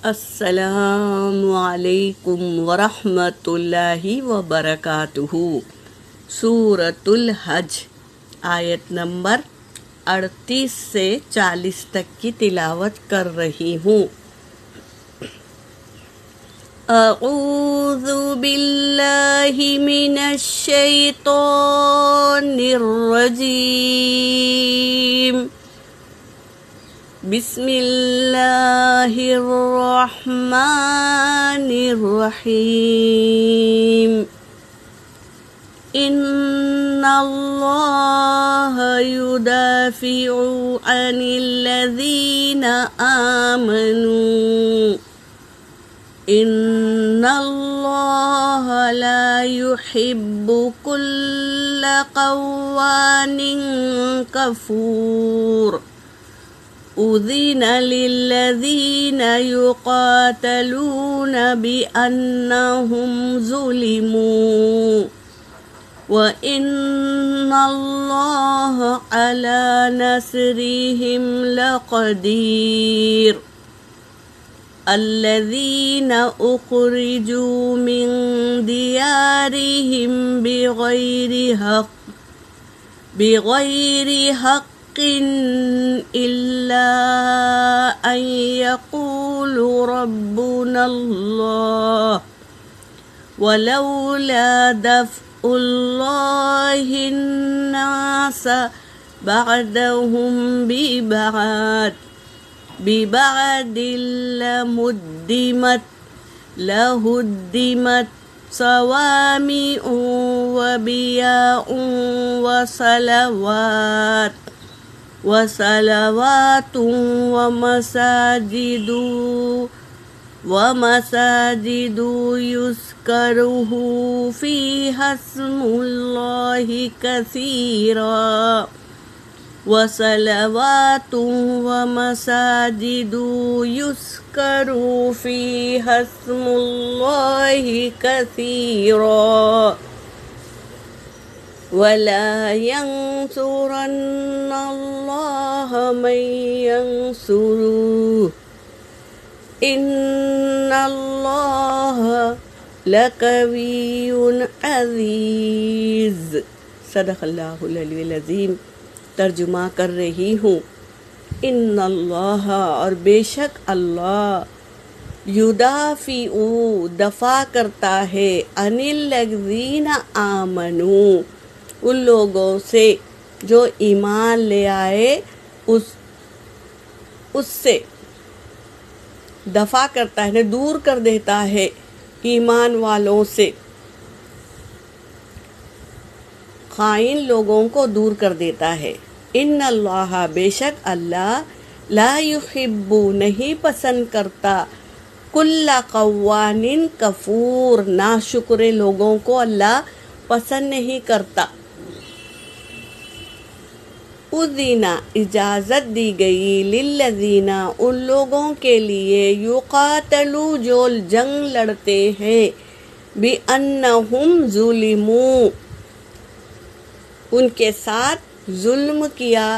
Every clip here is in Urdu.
السلام علیکم ورحمۃ اللہ وبرکاتہ۔ سورۃ الحج آیت نمبر 38 سے 40 تک کی تلاوت کر رہی ہوں۔ اعوذ باللہ من الشیطان الرجیم، بسم اللہ الرحمن الرحیم۔ ان اللہ یدافع عن الذین آمنوا ان اللہ لا يحب كل قوان کفور۔ أذن للذين يقاتلون بأنهم ظلموا وإن الله على نصرهم لقدير۔ الذين أخرجوا من ديارهم بغير حق إلا أن يقولوا ربنا الله ولولا دفع الله الناس بعدهم ببعد لهدمت صوامع وبيع وصلوات ومساجد يذكره فيها اسم الله كثيرا وصلوات ومساجد يذكر فيها اسم الله كثيرا ولا ينصرن الله من ينصره إن الله لقوي عزيز۔ صدق اللہ العلی العظیم۔ ترجمہ کر رہی ہوں۔ ان اللہ، اور بے شک اللہ، یدافع، دفاع کرتا ہے، عن الذین آمنوا، ان لوگوں سے جو ایمان لے آئے، اس سے دفاع کرتا ہے، دور کر دیتا ہے ایمان والوں سے، خائن لوگوں کو دور کر دیتا ہے۔ ان اللہ، بے شک اللہ، لا یحب، نہیں پسند کرتا، کل قوان کفور، ناشکر لوگوں کو اللہ پسند نہیں کرتا۔ اذن، اجازت دی گئی، للذین، ان لوگوں کے لیے، یقاتلوا، جو جنگ لڑتے ہیں، بأنہم ظلموا، ان کے ساتھ ظلم کیا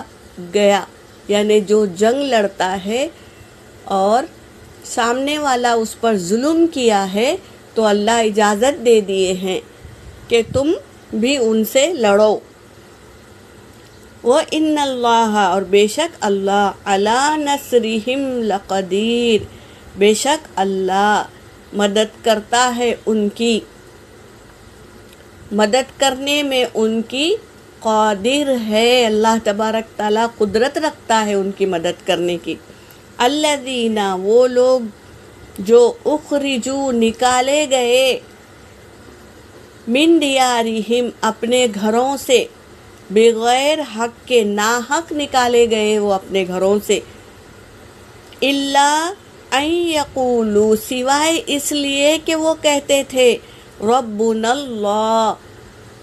گیا، یعنی جو جنگ لڑتا ہے اور سامنے والا اس پر ظلم کیا ہے تو اللہ اجازت دے دیے ہیں کہ تم بھی ان سے لڑو۔ وَإِنَّ اللَّهَ، اور بے شک اللہ، عَلَى نَصْرِهِمْ لَقَدِيرٌ، بے شک اللہ مدد کرتا ہے ان کی، مدد کرنے میں ان کی قادر ہے، اللہ تبارک تعالیٰ قدرت رکھتا ہے ان کی مدد کرنے کی۔ الذین، وہ لوگ جو اخرجوا، نکالے گئے، من دیارہم، اپنے گھروں سے، بغیر حق کے، ناحق نکالے گئے وہ اپنے گھروں سے، الا ان یقولوا، سوائے اس لیے کہ وہ کہتے تھے، ربنا اللہ،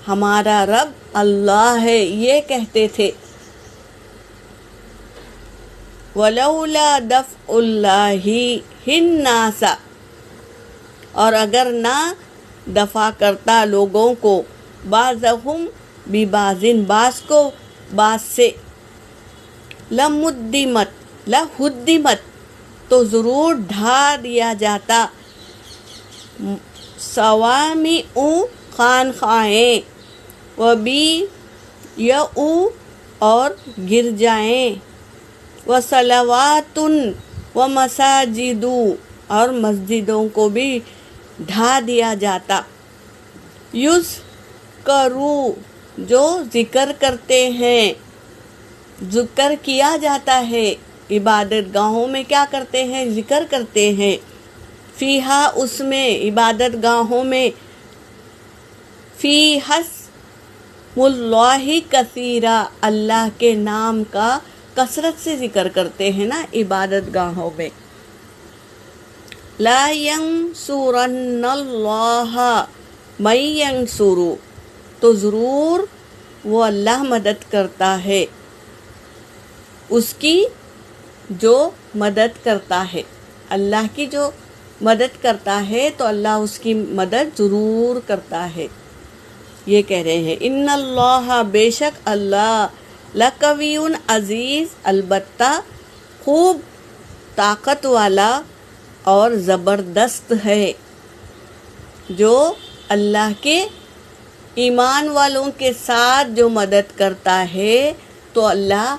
ہمارا رب اللہ ہے، یہ کہتے تھے۔ ولولا دفع اللہ الناس، اور اگر نہ دفع کرتا لوگوں کو، بعضہم ببعضٍ، بعض کو بعض سے، لہدمت تو ضرور ڈھا دیا جاتا صوامع خانقاہیں، وبیع اور گرجائیں، وصلوات ومساجد اور مسجدوں کو بھی ڈھا دیا جاتا، یذکروا جو ذکر کرتے ہیں، ذکر کیا جاتا ہے، عبادت گاہوں میں کیا کرتے ہیں؟ ذکر کرتے ہیں، فیہا اس میں، عبادت گاہوں میں، فی اسم اللہ کثیرا اللہ کے نام کا کثرت سے ذکر کرتے ہیں نا عبادت گاہوں میں۔ لا ینصرن اللہ من ینصر تو ضرور وہ اللہ مدد کرتا ہے اس کی جو مدد کرتا ہے، اللہ کی جو مدد کرتا ہے تو اللہ اس کی مدد ضرور کرتا ہے۔ یہ کہہ رہے ہیں ان اللہ بے شک اللہ لقوی عزیز البتہ خوب طاقت والا اور زبردست ہے۔ جو اللہ کے ایمان والوں کے ساتھ جو مدد کرتا ہے تو اللہ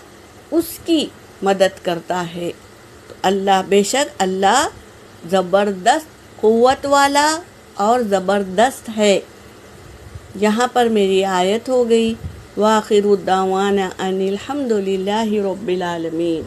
اس کی مدد کرتا ہے۔ تو اللہ بے شک اللہ زبردست قوت والا اور زبردست ہے۔ یہاں پر میری آیت ہو گئی۔ وآخر الدعوانا ان الحمد للہ رب العالمین۔